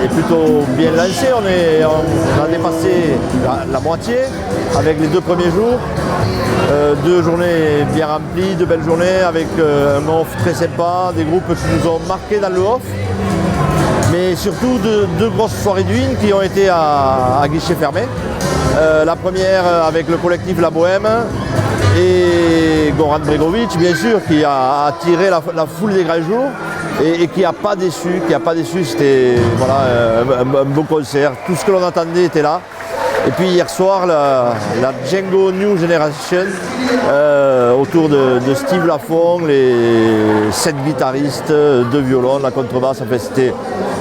Est plutôt bien lancé, on a dépassé la moitié avec les 2 premiers jours, 2 journées bien remplies, 2 belles journées avec un off très sympa, des groupes qui nous ont marqués dans le off, mais surtout 2 grosses soirées du Win qui ont été à guichet fermé. La première avec le collectif La Bohème et Goran Bregovic bien sûr qui a attiré la foule des grands jours et qui n'a pas déçu, c'était voilà, un beau concert, tout ce que l'on attendait était là. Et puis hier soir la Django New Generation autour de Steve Lafont, les 7 guitaristes, 2 violons, la contrebasse, en fait c'était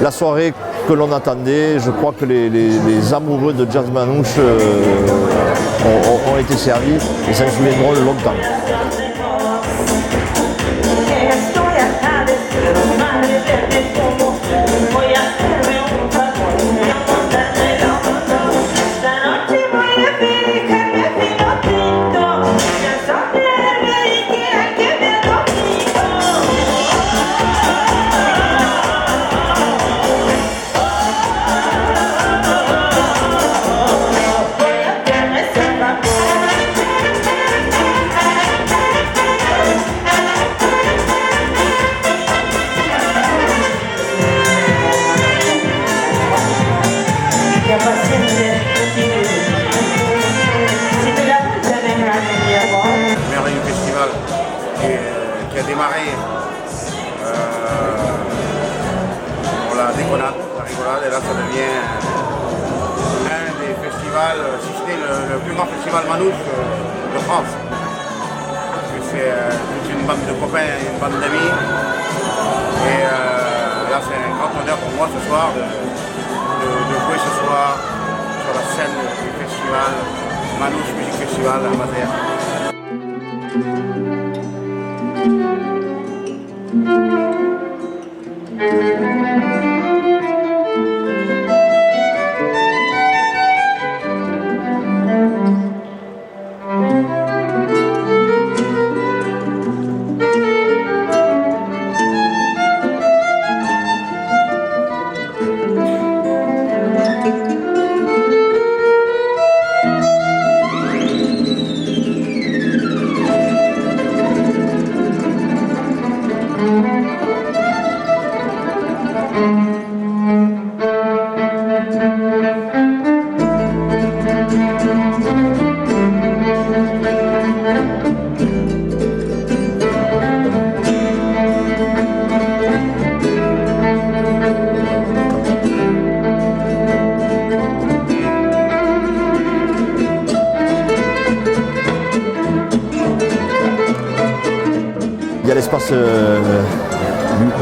la soirée que l'on attendait. Je crois que les amoureux de jazz manouche ont été servis et s'en souviendront longtemps. Merveilleux festival qui a démarré pour la déconnade, la rigolade, et là ça devient un des festivals, si ce n'est le plus grand festival manouche de France. C'est toute une bande de copains et une bande d'amis. Et là c'est un grand honneur pour moi ce soir de jouer ce soir sur la scène du festival Manouche Music Festival à Mazères. Il y a l'espace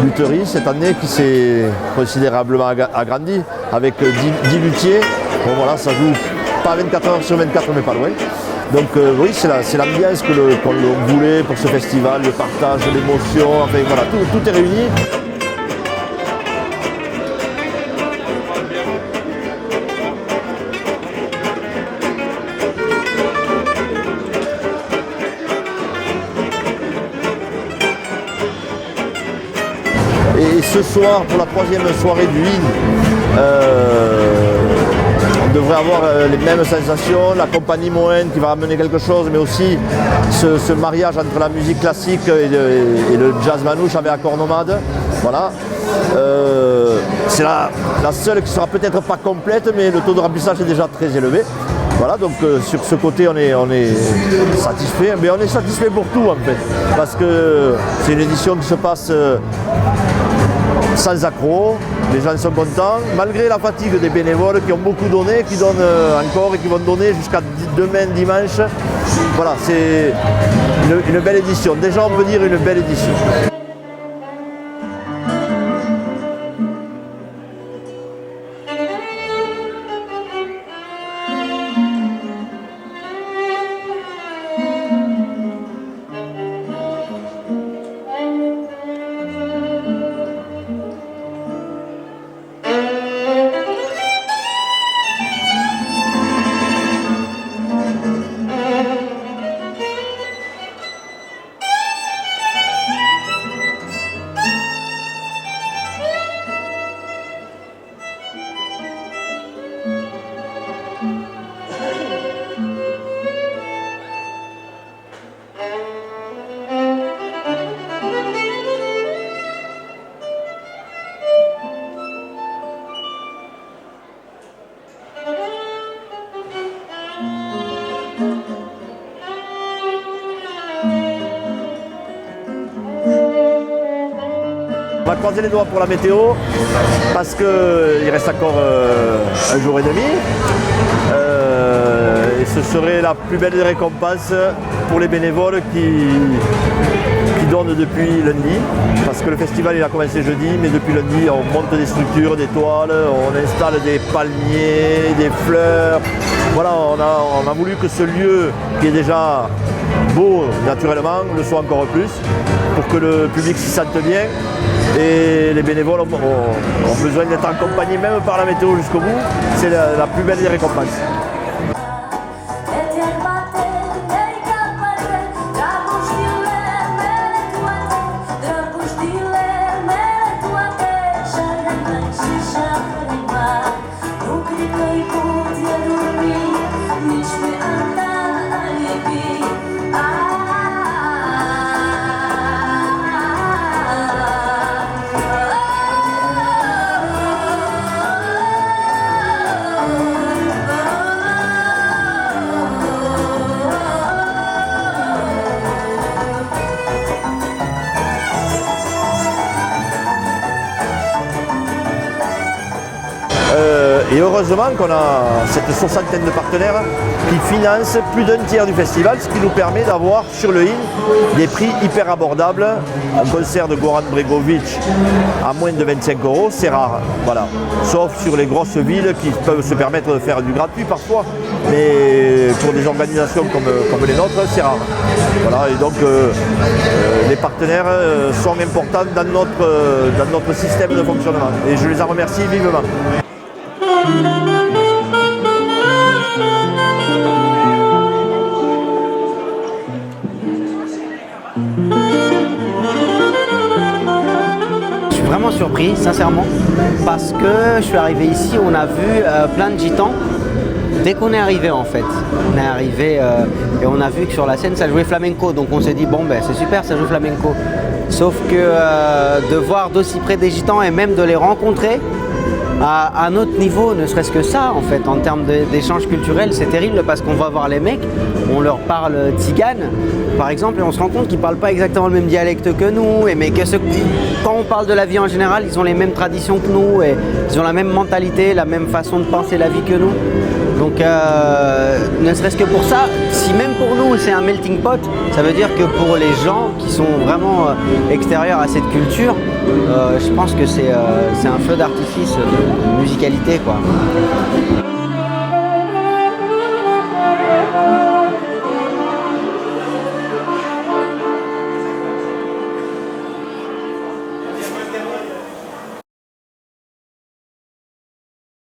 lutherie cette année qui s'est considérablement agrandi avec 10 luthiers. Bon voilà, ça joue pas 24 heures sur 24 mais pas loin. Donc oui, c'est l'ambiance qu'on voulait pour ce festival, le partage, l'émotion, enfin voilà, tout est réuni. Et ce soir, pour la 3e soirée du Win, on devrait avoir les mêmes sensations, la compagnie Moen qui va amener quelque chose, mais aussi ce mariage entre la musique classique et le jazz manouche avec accord nomade. Voilà. C'est la seule qui sera peut-être pas complète, mais le taux de remplissage est déjà très élevé. Voilà, donc sur ce côté on est satisfait, mais on est satisfait pour tout en fait, parce que c'est une édition qui se passe sans accroc, les gens sont contents, malgré la fatigue des bénévoles qui ont beaucoup donné, qui donnent encore et qui vont donner jusqu'à demain dimanche. Voilà, c'est une belle édition, déjà on peut dire une belle édition. va croiser les doigts pour la météo parce qu'il reste encore un jour et demi. Et ce serait la plus belle des récompenses pour les bénévoles qui donnent depuis lundi. Parce que le festival il a commencé jeudi, mais depuis lundi on monte des structures, des toiles, on installe des palmiers, des fleurs. Voilà, on a voulu que ce lieu qui est déjà beau naturellement le soit encore plus pour que le public s'y sente bien. Et les bénévoles ont besoin d'être accompagnés même par la météo jusqu'au bout. C'est la plus belle des récompenses. Et heureusement qu'on a cette soixantaine de partenaires qui financent plus d'un tiers du festival, ce qui nous permet d'avoir sur le IN des prix hyper abordables. Un concert de Goran Bregovic à moins de 25 €, c'est rare. Voilà. Sauf sur les grosses villes qui peuvent se permettre de faire du gratuit parfois. Mais pour des organisations comme les nôtres, c'est rare. Voilà. Et donc les partenaires sont importants dans notre système de fonctionnement. Et je les en remercie vivement. Je suis vraiment surpris, sincèrement, parce que je suis arrivé ici, on a vu plein de gitans. Dès qu'on est arrivé en fait, on est arrivé et on a vu que sur la scène ça jouait flamenco, donc on s'est dit bon ben c'est super, ça joue flamenco. Sauf que de voir d'aussi près des gitans et même de les rencontrer à un autre niveau, ne serait-ce que ça en fait, en termes d'échanges culturels, c'est terrible parce qu'on va voir les mecs, on leur parle tzigane par exemple et on se rend compte qu'ils ne parlent pas exactement le même dialecte que nous, mais quand on parle de la vie en général, ils ont les mêmes traditions que nous et ils ont la même mentalité, la même façon de penser la vie que nous. Donc ne serait-ce que pour ça, si même pour nous c'est un melting pot, ça veut dire que pour les gens qui sont vraiment extérieurs à cette culture, je pense que c'est un feu d'artifice de musicalité, quoi.